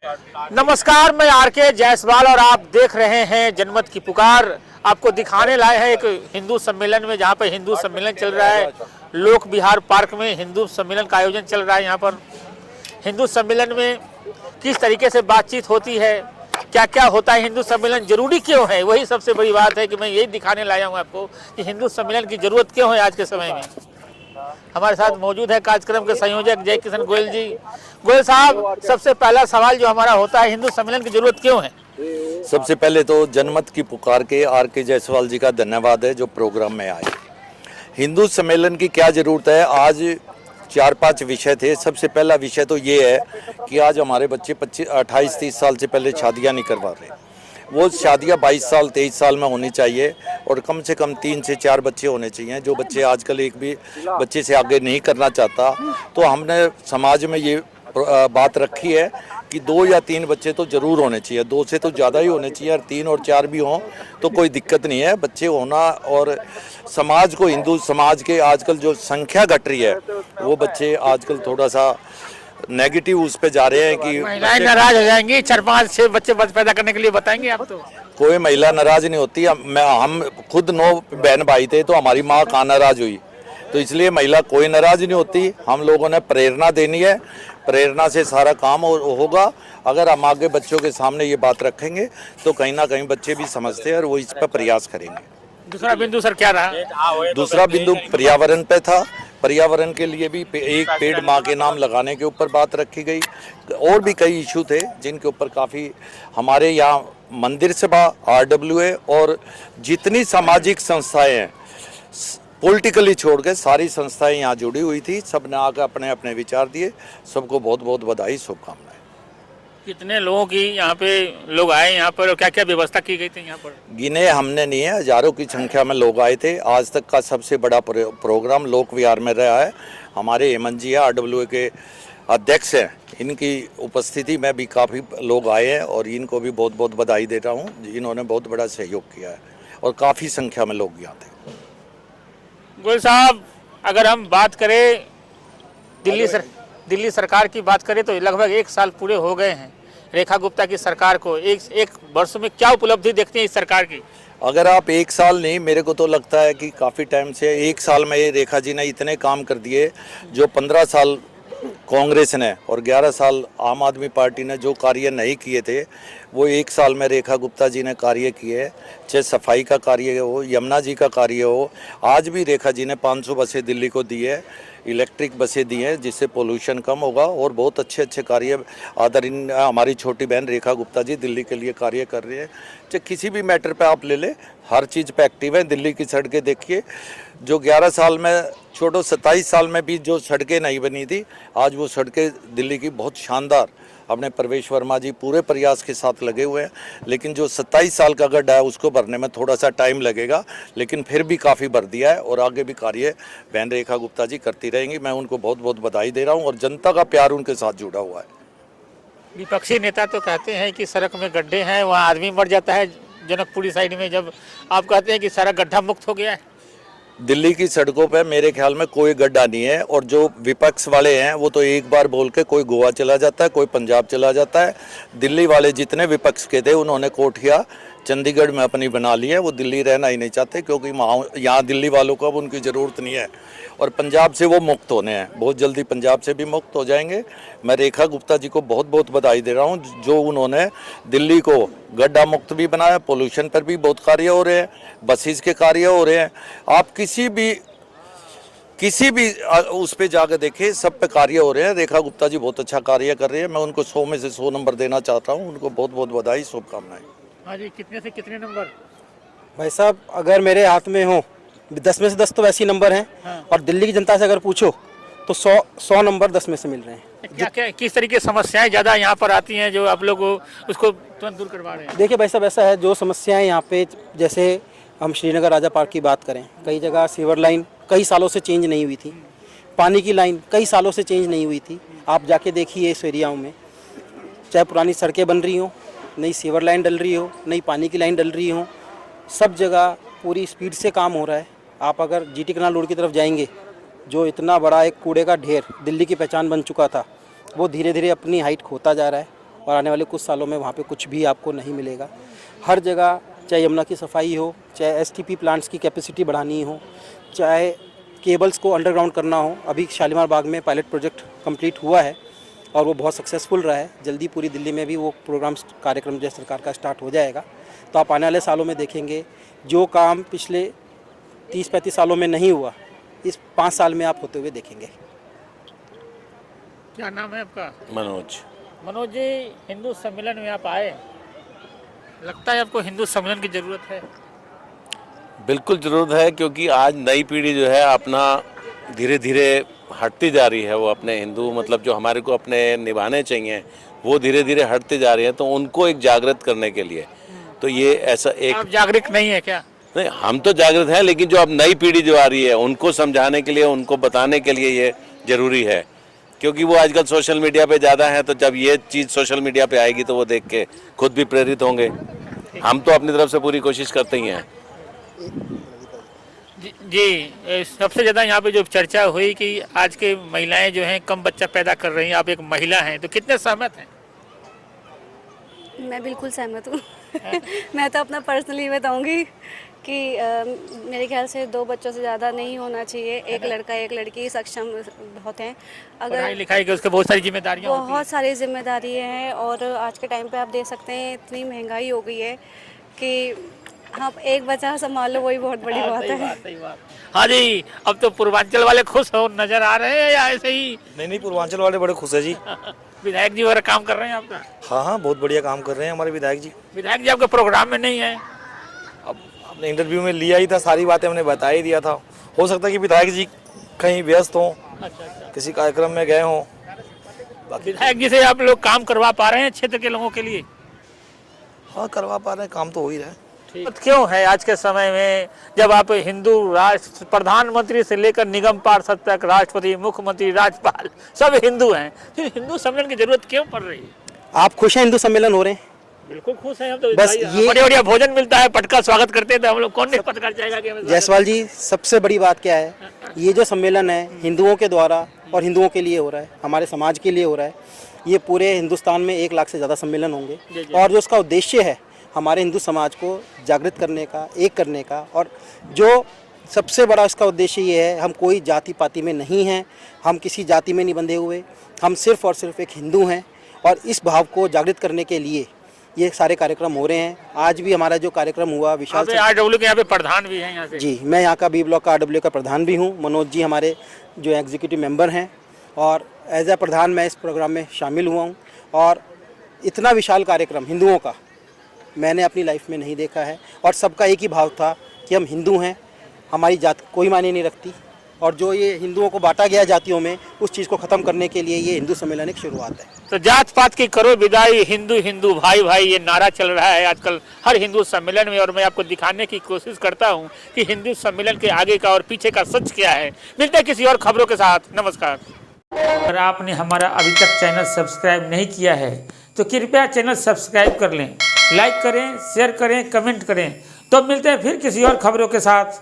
नमस्कार, मैं आरके जायसवाल और आप देख रहे हैं जनमत की पुकार। आपको दिखाने लाए हैं एक हिंदू सम्मेलन में, जहां पर हिंदू सम्मेलन चल रहा है। लोक विहार पार्क में हिंदू सम्मेलन का आयोजन चल रहा है। यहां पर हिंदू सम्मेलन में किस तरीके से बातचीत होती है, क्या क्या होता है, हिंदू सम्मेलन जरूरी क्यों है, वही सबसे बड़ी बात है कि मैं यही दिखाने लाया हूँ आपको कि हिंदू सम्मेलन की जरूरत क्यों है आज के समय में। हमारे साथ मौजूद है कार्यक्रम के संयोजक जय किशन गोयल जी। गोयल साहब, सबसे पहला सवाल जो हमारा होता है, हिंदू सम्मेलन की जरूरत क्यों है? सबसे पहले तो जनमत की पुकार के आरके जायसवाल जी का धन्यवाद है जो प्रोग्राम में आए। हिंदू सम्मेलन की क्या ज़रूरत है? आज 4-5 विषय थे। सबसे पहला विषय तो ये है कि आज हमारे बच्चे 28-30 साल से पहले शादियां नहीं करवा रहे। वो शादियां 22 साल 23 साल में होनी चाहिए और कम से कम 3 से 4 बच्चे होने चाहिए। जो बच्चे आजकल एक भी बच्चे से आगे नहीं करना चाहता, तो हमने समाज में ये बात रखी है कि 2 या 3 बच्चे तो ज़रूर होने चाहिए। 2 से तो ज़्यादा ही होने चाहिए, और 3 और 4 भी हों तो कोई दिक्कत नहीं है। बच्चे होना, और समाज को, हिंदू समाज के आजकल जो संख्या घट रही है, वो बच्चे आजकल थोड़ा सा नेगेटिव उस पे जा रहे हैं कि महिलाएं नाराज हो जाएंगी। 4-5-6 बच्चे पैदा करने के लिए बताएंगे आप तो। कोई महिला नाराज नहीं होती। हम खुद 9 बहन भाई थे, तो हमारी माँ कहाँ नाराज हुई? तो इसलिए महिला कोई नाराज नहीं होती। हम लोगों ने प्रेरणा देनी है, प्रेरणा से सारा काम होगा। अगर हम आगे बच्चों के सामने ये बात रखेंगे तो कहीं ना कहीं बच्चे भी समझते हैं और वो इस पर प्रयास करेंगे। दूसरा बिंदु सर क्या रहा? दूसरा बिंदु पर्यावरण पे था। पर्यावरण के लिए भी एक पेड़ माँ के नाम लगाने के ऊपर बात रखी गई। और भी कई इशू थे जिनके ऊपर काफ़ी हमारे यहाँ मंदिर सभा, RWA और जितनी सामाजिक संस्थाएं हैं, पॉलिटिकली छोड़ के सारी संस्थाएं यहाँ जुड़ी हुई थी। सब ने आकर अपने अपने विचार दिए। सबको बहुत बहुत बधाई, शुभकामनाएं। कितने लोगों की यहाँ पे लोग आए यहाँ पर, और क्या क्या व्यवस्था की गई थी यहाँ पर? गिने हमने नहीं है, हजारों की संख्या में लोग आए थे। आज तक का सबसे बड़ा प्रोग्राम लोक विहार में रहा है। हमारे हेमंत जी RWA के अध्यक्ष हैं, इनकी उपस्थिति में भी काफ़ी लोग आए हैं और इनको भी बहुत बहुत बधाई दे रहा हूँ। इन्होंने बहुत बड़ा सहयोग किया है और काफ़ी संख्या में लोग यहाँ थे। गोयल साहब, अगर हम बात करें दिल्ली सरकार की बात करें तो लगभग 1 साल पूरे हो गए हैं रेखा गुप्ता की सरकार को। एक वर्ष में क्या उपलब्धि देखते हैं इस सरकार की? अगर आप 1 साल नहीं, मेरे को तो लगता है कि काफ़ी टाइम से 1 साल में ये रेखा जी ने इतने काम कर दिए। जो 15 साल कांग्रेस ने और 11 साल आम आदमी पार्टी ने जो कार्य नहीं किए थे, वो 1 साल में रेखा गुप्ता जी ने कार्य किए। चाहे सफाई का कार्य हो, यमुना जी का कार्य हो। आज भी रेखा जी ने 500 बसें दिल्ली को दी है, इलेक्ट्रिक बसें दी हैं, जिससे पोल्यूशन कम होगा। और बहुत अच्छे अच्छे कार्य हमारी छोटी बहन रेखा गुप्ता जी दिल्ली के लिए कार्य कर रही है। चाहे किसी भी मैटर पे आप ले ले, हर चीज़ पे एक्टिव है। दिल्ली की सड़कें देखिए, जो 11 साल में छोड़ो 27 साल में भी जो सड़कें नहीं बनी थी, आज वो सड़कें दिल्ली की बहुत शानदार, अपने प्रवेश वर्मा जी पूरे प्रयास के साथ लगे हुए हैं। लेकिन जो 27 साल का गड्ढा है उसको भरने में थोड़ा सा टाइम लगेगा, लेकिन फिर भी काफ़ी भर दिया है और आगे भी कार्य बहन रेखा गुप्ता जी करती रहेंगी। मैं उनको बहुत बहुत बधाई दे रहा हूँ और जनता का प्यार उनके साथ जुड़ा हुआ है। विपक्षी नेता तो कहते हैं कि सड़क में गड्ढे हैं, वहाँ आदमी मर जाता है जनकपुरी साइड में, जब आप कहते हैं कि सारा गड्ढा मुक्त हो गया है। दिल्ली की सड़कों पे मेरे ख्याल में कोई गड्ढा नहीं है। और जो विपक्ष वाले हैं वो तो एक बार बोल के कोई गोवा चला जाता है, कोई पंजाब चला जाता है। दिल्ली वाले जितने विपक्ष के थे, उन्होंने कोठिया चंडीगढ़ में अपनी बना ली है। वो दिल्ली रहना ही नहीं चाहते, क्योंकि यहाँ दिल्ली वालों को अब उनकी ज़रूरत नहीं है। और पंजाब से वो मुक्त होने हैं, बहुत जल्दी पंजाब से भी मुक्त हो जाएंगे। मैं रेखा गुप्ता जी को बहुत बहुत बधाई दे रहा हूँ, जो उन्होंने दिल्ली को गड्ढा मुक्त भी बनाया। पोल्यूशन पर भी बहुत कार्य हो रहे हैं, बसेस के कार्य हो रहे हैं। आप किसी भी उस पे जाकर देखें, सब पे कार्य हो रहे हैं। रेखा गुप्ता जी बहुत अच्छा कार्य कर रहे हैं। मैं उनको 100 में से 100 नंबर देना चाहता हूँ। उनको बहुत बहुत बधाई, शुभकामनाएं। हाँ जी, कितने से कितने नंबर? भाई साहब, अगर मेरे हाथ में हो 10 में से 10 तो वैसे ही नंबर हैं। हाँ। और दिल्ली की जनता से अगर पूछो तो 100 नंबर 10 में से मिल रहे हैं। क्या क्या किस तरीके की समस्याएं ज़्यादा यहाँ पर आती हैं जो आप लोग उसको तुरंत दूर करवा रहे हैं? देखिए भाई साहब, ऐसा है, जो समस्याएं यहाँ पे, जैसे हम श्रीनगर राजा पार्क की बात करें, कई जगह सीवर लाइन कई सालों से चेंज नहीं हुई थी। पानी की लाइन कई सालों से चेंज नहीं हुई थी। आप जाके देखिए इस एरियाओं में, चाहे पुरानी सड़कें बन रही हों, नई सीवर लाइन डल रही हो, नई पानी की लाइन डल रही हो, सब जगह पूरी स्पीड से काम हो रहा है। आप अगर GT कनाल रोड की तरफ जाएंगे, जो इतना बड़ा एक कूड़े का ढेर दिल्ली की पहचान बन चुका था, वो धीरे धीरे अपनी हाइट खोता जा रहा है और आने वाले कुछ सालों में वहाँ पे कुछ भी आपको नहीं मिलेगा। हर जगह चाहे यमुना की सफाई हो, चाहे एसटीपी प्लांट्स की कैपेसिटी बढ़ानी हो, चाहे केबल्स को अंडरग्राउंड करना हो। अभी शालीमार बाग में पायलट प्रोजेक्ट कंप्लीट हुआ है और वो बहुत सक्सेसफुल रहा है। जल्दी पूरी दिल्ली में भी वो प्रोग्राम कार्यक्रम जो सरकार का स्टार्ट हो जाएगा। तो आप आने वाले सालों में देखेंगे जो काम पिछले 30-35 सालों में नहीं हुआ, इस 5 साल में आप होते हुए देखेंगे। क्या नाम है आपका? मनोज। मनोज जी, हिंदू सम्मेलन में आप आए, लगता है आपको हिंदू सम्मेलन की जरूरत है? बिल्कुल ज़रूरत है, क्योंकि आज नई पीढ़ी जो है अपना धीरे धीरे हटती जा रही है। वो अपने हिंदू मतलब जो हमारे को अपने निभाने चाहिए वो धीरे धीरे हटते जा रही है। तो उनको एक जागृत करने के लिए तो ये ऐसा एक आप जागरूक नहीं है क्या? नहीं, हम तो जागृत हैं, लेकिन जो अब नई पीढ़ी जो आ रही है उनको समझाने के लिए, उनको बताने के लिए ये ज़रूरी है। क्योंकि वो आजकल सोशल मीडिया पे ज़्यादा है, तो जब ये चीज़ सोशल मीडिया पे आएगी तो वो देख के खुद भी प्रेरित होंगे। हम तो अपनी तरफ से पूरी कोशिश करते ही हैं। जी, सबसे ज़्यादा यहाँ पे जो चर्चा हुई कि आज के महिलाएं जो हैं कम बच्चा पैदा कर रही हैं, आप एक महिला हैं, तो कितने सहमत हैं? मैं बिल्कुल सहमत हूँ। मैं तो अपना पर्सनली बताऊँगी कि मेरे ख्याल से 2 बच्चों से ज़्यादा नहीं होना चाहिए। एक लड़का एक लड़की सक्षम बहुत हैं। पढ़ाई लिखाई के उसके बहुत सारी जिम्मेदारियाँ होती हैं। बहुत सारी जिम्मेदारी हैं और आज के टाइम पे आप देख सकते हैं इतनी महंगाई हो गई है कि आप एक बच्चा संभालो वही बहुत बड़ी बात है। सही बात। हाँ जी, अब तो पूर्वांचल वाले खुश हो नजर आ रहे हैं या ऐसे ही? नहीं, पूर्वांचल वाले बड़े खुश है जी। विधायक जी वगैरह काम कर रहे हैं आपका? हाँ, बहुत बढ़िया काम कर रहे हैं हमारे विधायक जी। विधायक जी आपके प्रोग्राम में नहीं है? अब आपने इंटरव्यू में लिया ही था, सारी बातें हमने बता ही दिया था। हो सकता है कि विधायक जी कहीं व्यस्त हों, किसी कार्यक्रम में गए हों। विधायक जी से आप लोग काम करवा पा रहे हैं क्षेत्र के लोगों के लिए? हाँ, करवा पा रहे हैं, काम तो हो ही रहा है। क्यों है आज के समय में जब आप हिंदू राष्ट्र प्रधानमंत्री से लेकर निगम पार्षद तक, राष्ट्रपति, मुख्यमंत्री, राज्यपाल सब हिंदू हैं, फिर हिंदू सम्मेलन की जरूरत क्यों पड़ रही है? आप खुश हैं हिंदू सम्मेलन हो रहे हैं? बिल्कुल खुश हैं हम तो। बस ये बढ़िया भोजन मिलता है, पटका स्वागत करते हैं, तो हम लोग कौन नहीं पटका चाहेगा कि हमें स्वागत? जायसवाल जी, सबसे बड़ी बात क्या है, ये जो सम्मेलन है हिंदुओं के द्वारा और हिंदुओं के लिए हो रहा है, हमारे समाज के लिए हो रहा है। ये पूरे हिंदुस्तान में 1 लाख से ज़्यादा सम्मेलन होंगे और जो उसका उद्देश्य है हमारे हिंदू समाज को जागृत करने का, एक करने का, और जो सबसे बड़ा इसका उद्देश्य ये है, हम कोई जाति पाति में नहीं हैं, हम किसी जाति में नहीं बंधे हुए, हम सिर्फ़ और सिर्फ एक हिंदू हैं। और इस भाव को जागृत करने के लिए ये सारे कार्यक्रम हो रहे हैं। आज भी हमारा जो कार्यक्रम हुआ विशाल RW के यहाँ पे प्रधान भी हैं यहाँ से? जी, मैं यहाँ का B ब्लॉक का RW का प्रधान भी हूँ। मनोज जी हमारे जो एग्जीक्यूटिव मेंबर हैं और एज ए प्रधान मैं इस प्रोग्राम में शामिल हुआ हूँ। और इतना विशाल कार्यक्रम हिंदुओं का मैंने अपनी लाइफ में नहीं देखा है। और सबका एक ही भाव था कि हम हिंदू हैं, हमारी जात कोई मायने नहीं रखती। और जो ये हिंदुओं को बांटा गया जातियों में, उस चीज़ को ख़त्म करने के लिए ये हिंदू सम्मेलन एक शुरुआत है। तो जात पात की करो विदाई, हिंदू हिंदू भाई भाई, ये नारा चल रहा है आजकल हर हिंदू सम्मेलन में। और मैं आपको दिखाने की कोशिश करता हूँ कि हिंदू सम्मेलन के आगे का और पीछे का सच क्या है। मिलते हैं किसी और खबरों के साथ। नमस्कार। अगर आपने हमारा अभी तक चैनल सब्सक्राइब नहीं किया है तो कृपया चैनल सब्सक्राइब कर लें, लाइक करें, शेयर करें, कमेंट करें। तो मिलते हैं फिर किसी और खबरों के साथ।